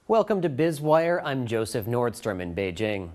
Welcome to Biz Wire. I'm Joseph Nordstrom in Beijing.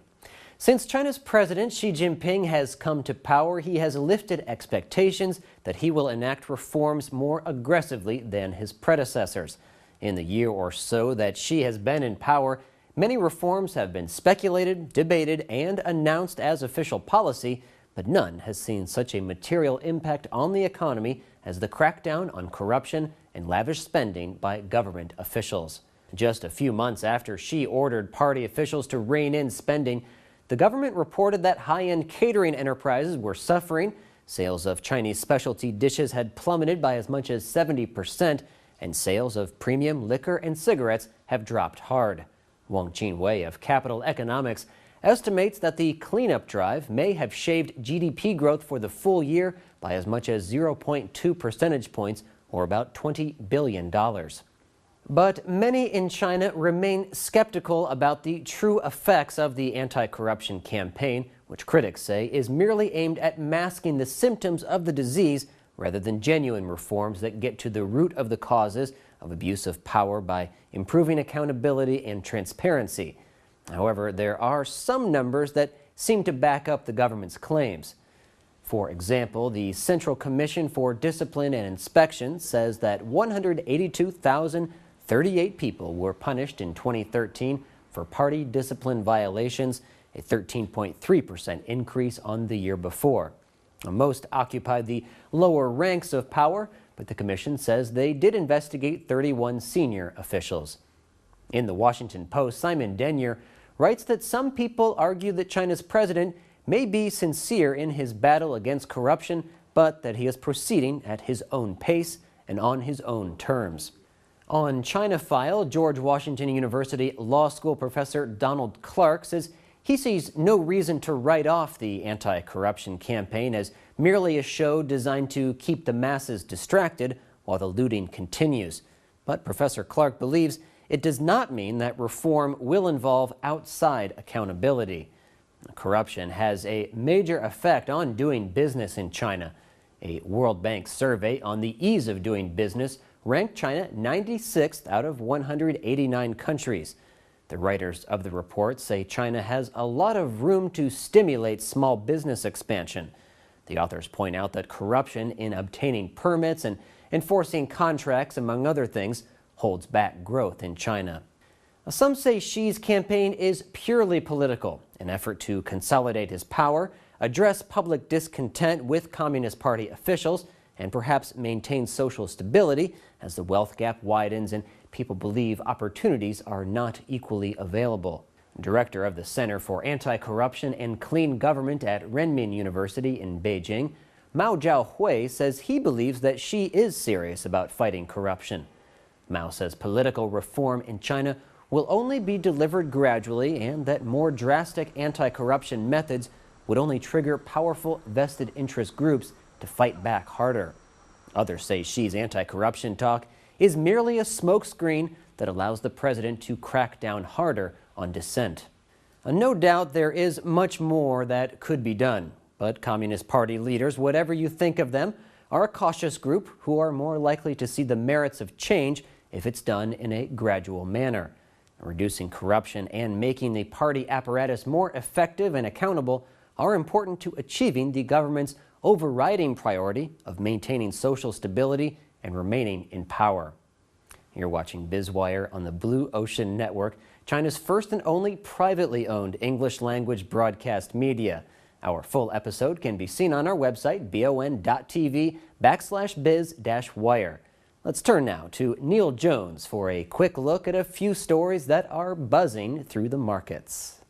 Since China's President Xi Jinping has come to power, he has lifted expectations that he will enact reforms more aggressively than his predecessors. In the year or so that Xi has been in power, many reforms have been speculated, debated, and announced as official policy, but none has seen such a material impact on the economy as the crackdown on corruption and lavish spending by government officials. Just a few months after Xi ordered party officials to rein in spending, the government reported that high-end catering enterprises were suffering. Sales of Chinese specialty dishes had plummeted by as much as 70%, and sales of premium liquor and cigarettes have dropped hard. Wang Qinwei of Capital Economics estimates that the cleanup drive may have shaved GDP growth for the full year by as much as 0.2 percentage points, or about $20 billion. But many in China remain skeptical about the true effects of the anti-corruption campaign, which critics say is merely aimed at masking the symptoms of the disease rather than genuine reforms that get to the root of the causes of abuse of power by improving accountability and transparency. However, there are some numbers that seem to back up the government's claims. For example, the Central Commission for Discipline and Inspection says that 182,038 people were punished in 2013 for party discipline violations, a 13.3% increase on the year before. Most occupied the lower ranks of power, but the commission says they did investigate 31 senior officials. In the Washington Post, Simon Denyer writes that some people argue that China's president may be sincere in his battle against corruption, but that he is proceeding at his own pace and on his own terms. On China File, George Washington University Law School professor Donald Clark says he sees no reason to write off the anti-corruption campaign as merely a show designed to keep the masses distracted while the looting continues. But Professor Clark believes it does not mean that reform will involve outside accountability. Corruption has a major effect on doing business in China. A World Bank survey on the ease of doing business ranked China 96th out of 189 countries. The writers of the report say China has a lot of room to stimulate small business expansion. The authors point out that corruption in obtaining permits and enforcing contracts, among other things, holds back growth in China. Some say Xi's campaign is purely political, an effort to consolidate his power, address public discontent with Communist Party officials, and perhaps maintain social stability as the wealth gap widens and people believe opportunities are not equally available. Director of the Center for Anti-Corruption and Clean Government at Renmin University in Beijing, Mao Zhaohui says he believes that Xi is serious about fighting corruption. Mao says political reform in China will only be delivered gradually and that more drastic anti-corruption methods would only trigger powerful vested interest groups to fight back harder. Others say Xi's anti-corruption talk is merely a smokescreen that allows the president to crack down harder on dissent. No doubt there is much more that could be done, but Communist Party leaders, whatever you think of them, are a cautious group who are more likely to see the merits of change if it's done in a gradual manner. Reducing corruption and making the party apparatus more effective and accountable are important to achieving the government's overriding priority of maintaining social stability and remaining in power. You're watching Biz Wire on the Blue Ocean Network, China's first and only privately owned English-language broadcast media. Our full episode can be seen on our website, BON.TV/biz-wire. Let's turn now to Neil Jones for a quick look at a few stories that are buzzing through the markets.